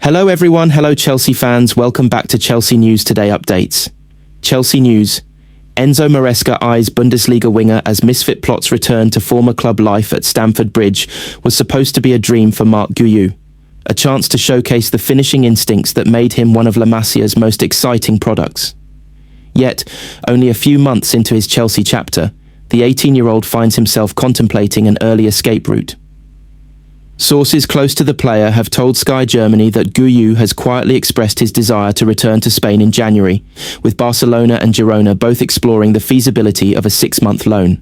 Hello everyone, hello Chelsea fans, welcome back to Chelsea News Today Updates. Chelsea News. Enzo Maresca eyes Bundesliga winger as misfit plots return to former club life at Stamford Bridge was supposed to be a dream for Marc Guiu. A chance to showcase the finishing instincts that made him one of La Masia's most exciting products. Yet, only a few months into his Chelsea chapter, the 18-year-old finds himself contemplating an early escape route. Sources close to the player have told Sky Germany that Guiu has quietly expressed his desire to return to Spain in January, with Barcelona and Girona both exploring the feasibility of a 6-month loan.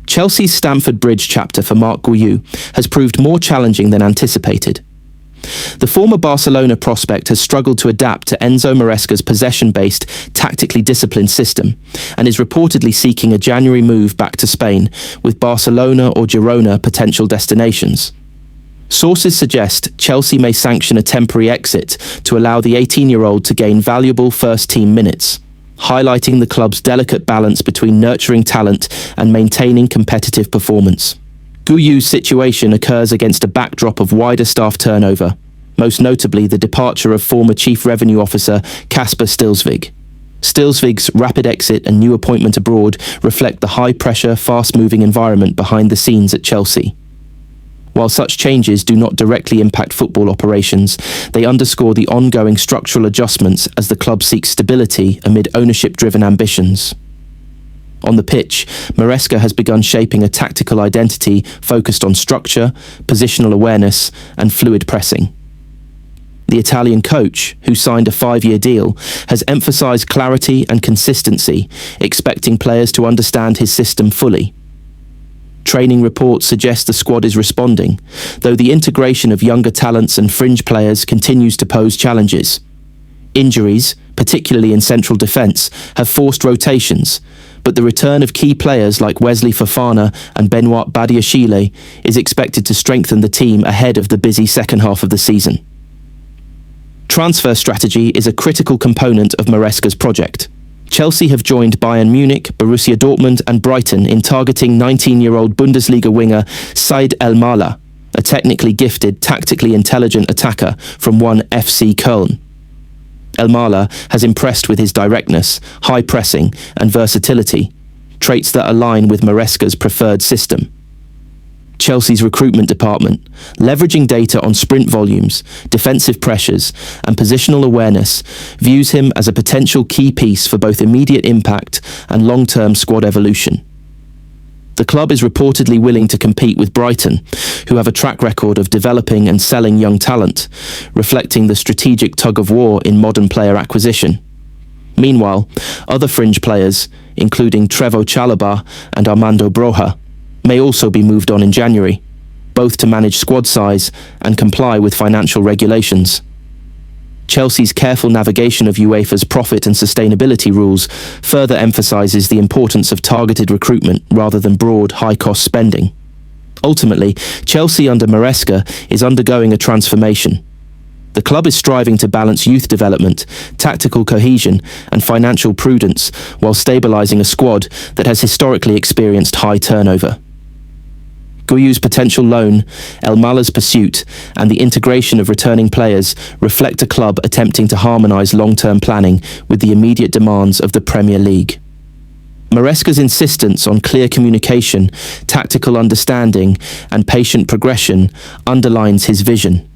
Chelsea's Stamford Bridge chapter for Marc Guiu has proved more challenging than anticipated. The former Barcelona prospect has struggled to adapt to Enzo Maresca's possession-based, tactically disciplined system, and is reportedly seeking a January move back to Spain, with Barcelona or Girona potential destinations. Sources suggest Chelsea may sanction a temporary exit to allow the 18-year-old to gain valuable first-team minutes, highlighting the club's delicate balance between nurturing talent and maintaining competitive performance. Guiu's situation occurs against a backdrop of wider staff turnover, most notably the departure of former Chief Revenue Officer Kasper Stilsvig. Stilsvig's rapid exit and new appointment abroad reflect the high-pressure, fast-moving environment behind the scenes at Chelsea. While such changes do not directly impact football operations, they underscore the ongoing structural adjustments as the club seeks stability amid ownership-driven ambitions. On the pitch, Maresca has begun shaping a tactical identity focused on structure, positional awareness, and fluid pressing. The Italian coach, who signed a 5-year deal, has emphasized clarity and consistency, expecting players to understand his system fully. Training reports suggest the squad is responding, though the integration of younger talents and fringe players continues to pose challenges. Injuries, particularly in central defence, have forced rotations, but the return of key players like Wesley Fofana and Benoit Badiashile is expected to strengthen the team ahead of the busy second half of the season. Transfer strategy is a critical component of Maresca's project. Chelsea have joined Bayern Munich, Borussia Dortmund and Brighton in targeting 19-year-old Bundesliga winger Said Elmalah, a technically gifted, tactically intelligent attacker from one FC Köln. Elmalah has impressed with his directness, high pressing and versatility, traits that align with Maresca's preferred system. Chelsea's recruitment department, leveraging data on sprint volumes, defensive pressures, and positional awareness, views him as a potential key piece for both immediate impact and long-term squad evolution. The club is reportedly willing to compete with Brighton, who have a track record of developing and selling young talent, reflecting the strategic tug-of-war in modern player acquisition. Meanwhile, other fringe players, including Trevoh Chalobah and Armando Broja, may also be moved on in January, both to manage squad size and comply with financial regulations. Chelsea's careful navigation of UEFA's profit and sustainability rules further emphasises the importance of targeted recruitment rather than broad, high-cost spending. Ultimately, Chelsea under Maresca is undergoing a transformation. The club is striving to balance youth development, tactical cohesion and financial prudence while stabilising a squad that has historically experienced high turnover. Guiu's potential loan, Elmalah's pursuit, and the integration of returning players reflect a club attempting to harmonise long-term planning with the immediate demands of the Premier League. Maresca's insistence on clear communication, tactical understanding, and patient progression underlines his vision.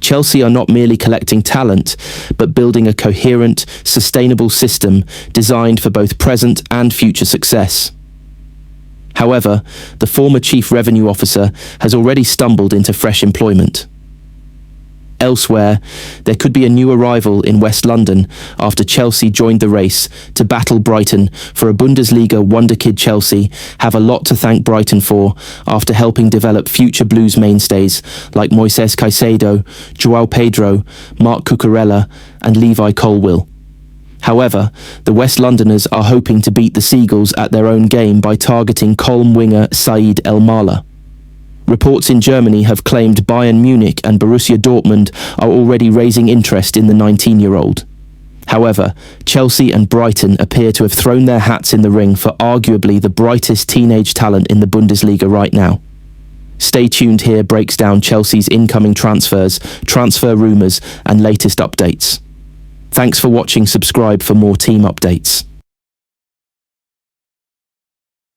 Chelsea are not merely collecting talent, but building a coherent, sustainable system designed for both present and future success. However, the former Chief Revenue Officer has already stumbled into fresh employment. Elsewhere, there could be a new arrival in West London after Chelsea joined the race to battle Brighton for a Bundesliga wonderkid. Chelsea have a lot to thank Brighton for after helping develop future Blues mainstays like Moises Caicedo, João Pedro, Marc Cucurella and Levi Colwill. However, the West Londoners are hoping to beat the Seagulls at their own game by targeting Köln winger Said Elmalah. Reports in Germany have claimed Bayern Munich and Borussia Dortmund are already raising interest in the 19-year-old. However, Chelsea and Brighton appear to have thrown their hats in the ring for arguably the brightest teenage talent in the Bundesliga right now. Stay tuned here breaks down Chelsea's incoming transfers, transfer rumours and latest updates. Thanks for watching. Subscribe for more team updates.